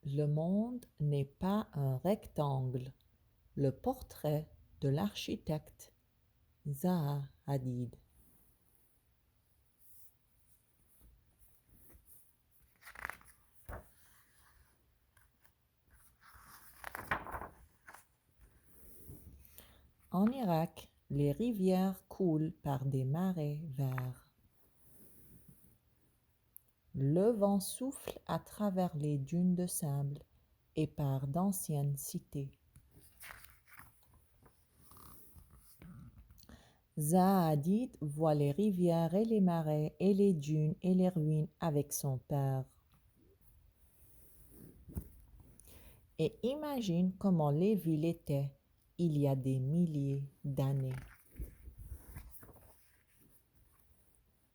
Le monde n'est pas un rectangle. Le portrait de l'architecte Zaha Hadid. En Irak, les rivières coulent par des marais verts. Le vent souffle à travers les dunes de sable et par d'anciennes cités. Zaha Hadid voit les rivières et les marais et les dunes et les ruines avec son père. Et imagine comment les villes étaient il y a des milliers d'années.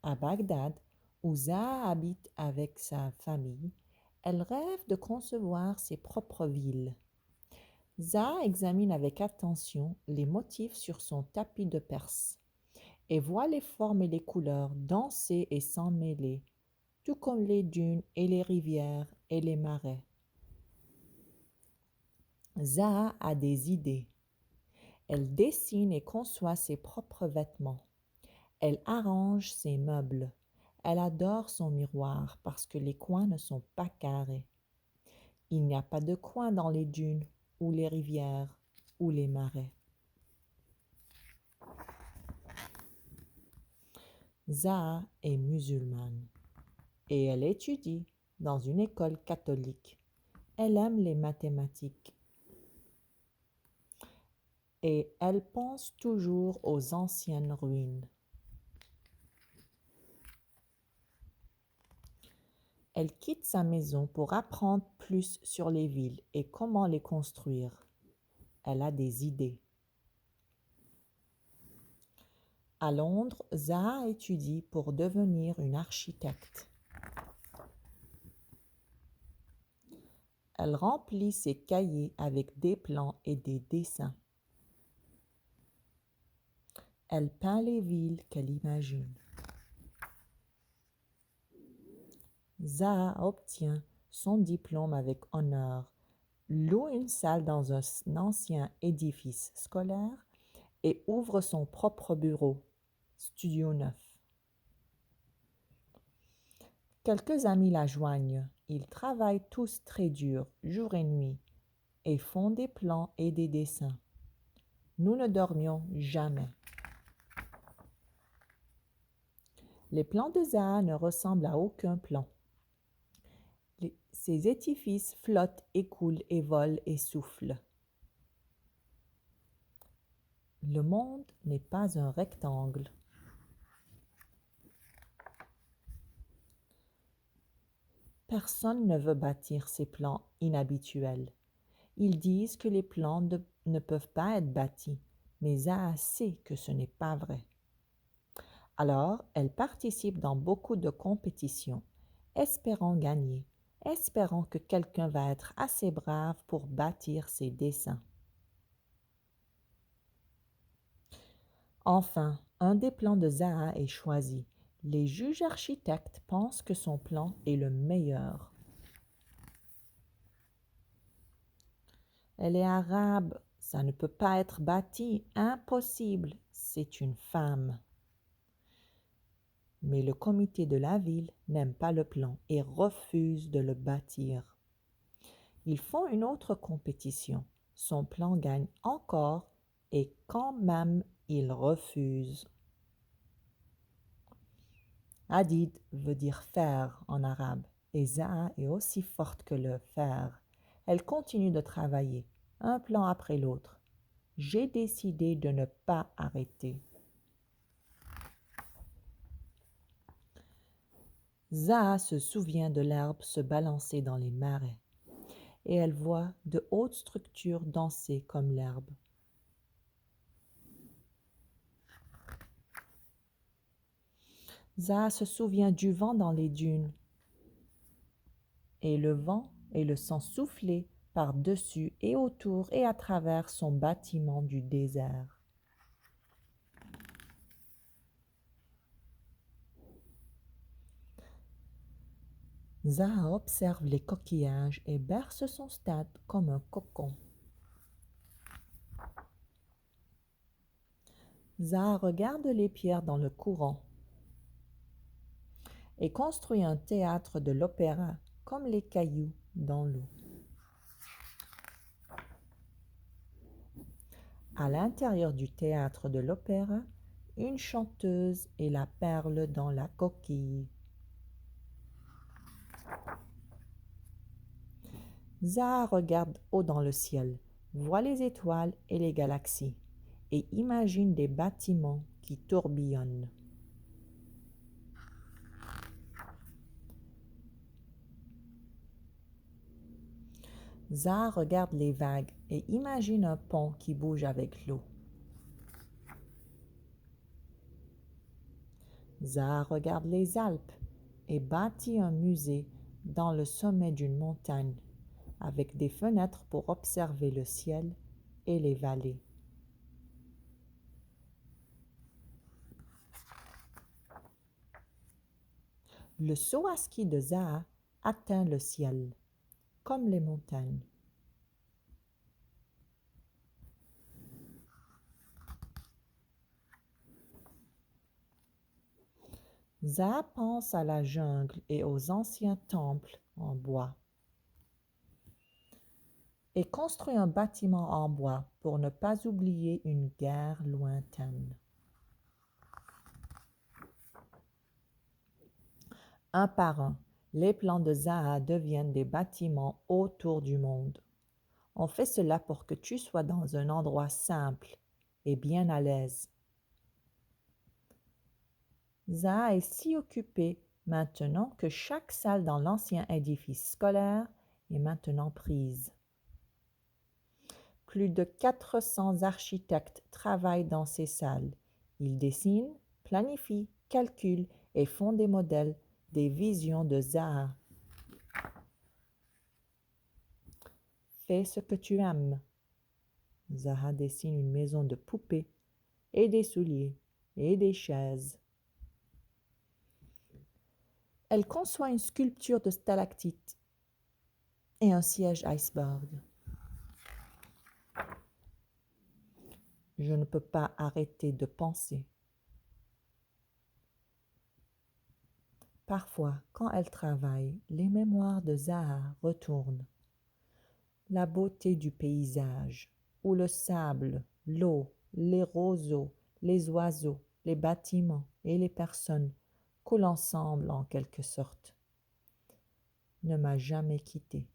À Bagdad, où Zaha habite avec sa famille, elle rêve de concevoir ses propres villes. Zaha examine avec attention les motifs sur son tapis de Perse et voit les formes et les couleurs danser et s'emmêler, tout comme les dunes et les rivières et les marais. Zaha a des idées. Elle dessine et conçoit ses propres vêtements. Elle arrange ses meubles. Elle adore son miroir parce que les coins ne sont pas carrés. Il n'y a pas de coins dans les dunes ou les rivières ou les marais. Zaha est musulmane et elle étudie dans une école catholique. Elle aime les mathématiques et elle pense toujours aux anciennes ruines. Elle quitte sa maison pour apprendre plus sur les villes et comment les construire. Elle a des idées. À Londres, Zaha étudie pour devenir une architecte. Elle remplit ses cahiers avec des plans et des dessins. Elle peint les villes qu'elle imagine. Zaha obtient son diplôme avec honneur, loue une salle dans un ancien édifice scolaire et ouvre son propre bureau, Studio 9. Quelques amis la joignent. Ils travaillent tous très dur, jour et nuit, et font des plans et des dessins. Nous ne dormions jamais. Les plans de Zaha ne ressemblent à aucun plan. Ces édifices flottent et coulent et volent et soufflent. Le monde n'est pas un rectangle. Personne ne veut bâtir ces plans inhabituels. Ils disent que les plans ne peuvent pas être bâtis, mais Zaha sait que ce n'est pas vrai. Alors, elle participe dans beaucoup de compétitions, espérant gagner, espérant que quelqu'un va être assez brave pour bâtir ses dessins. Enfin, un des plans de Zaha est choisi. Les juges architectes pensent que son plan est le meilleur. Elle est arabe, ça ne peut pas être bâti, impossible, c'est une femme. Mais le comité de la ville n'aime pas le plan et refuse de le bâtir. Ils font une autre compétition. Son plan gagne encore et quand même il refuse. Hadid veut dire fer en arabe et Zaha est aussi forte que le fer. Elle continue de travailler, un plan après l'autre. J'ai décidé de ne pas arrêter. Zaha se souvient de l'herbe se balancer dans les marais et elle voit de hautes structures danser comme l'herbe. Zaha se souvient du vent dans les dunes et le vent et le sang souffler par-dessus et autour et à travers son bâtiment du désert. Zaha observe les coquillages et berce son stade comme un cocon. Zaha regarde les pierres dans le courant et construit un théâtre de l'opéra comme les cailloux dans l'eau. À l'intérieur du théâtre de l'opéra, une chanteuse est la perle dans la coquille. Zaha regarde haut dans le ciel, voit les étoiles et les galaxies, et imagine des bâtiments qui tourbillonnent. Zaha regarde les vagues et imagine un pont qui bouge avec l'eau. Zaha regarde les Alpes et bâtit un musée dans le sommet d'une montagne, avec des fenêtres pour observer le ciel et les vallées. Le saut à ski de Zaha atteint le ciel, comme les montagnes. Zaha pense à la jungle et aux anciens temples en bois et construit un bâtiment en bois pour ne pas oublier une guerre lointaine. Un par un, les plans de Zaha deviennent des bâtiments autour du monde. On fait cela pour que tu sois dans un endroit simple et bien à l'aise. Zaha est si occupé maintenant que chaque salle dans l'ancien édifice scolaire est maintenant prise. Plus de 400 architectes travaillent dans ces salles. Ils dessinent, planifient, calculent et font des modèles, des visions de Zaha. Fais ce que tu aimes. Zaha dessine une maison de poupées et des souliers et des chaises. Elle conçoit une sculpture de stalactites et un siège iceberg. Je ne peux pas arrêter de penser. Parfois, quand elle travaille, les mémoires de Zaha retournent. La beauté du paysage, où le sable, l'eau, les roseaux, les oiseaux, les bâtiments et les personnes coulent ensemble en quelque sorte, ne m'a jamais quittée.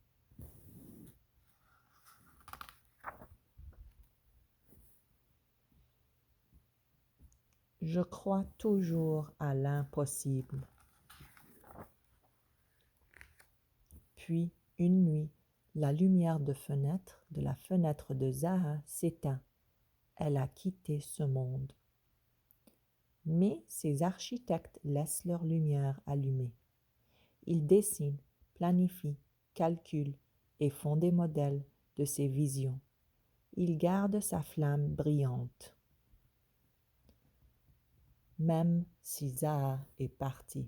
Je crois toujours à l'impossible. Puis, une nuit, la lumière de la fenêtre de Zaha s'éteint. Elle a quitté ce monde. Mais ces architectes laissent leur lumière allumée. Ils dessinent, planifient, calculent et font des modèles de ses visions. Ils gardent sa flamme brillante. Même si Zaha est parti.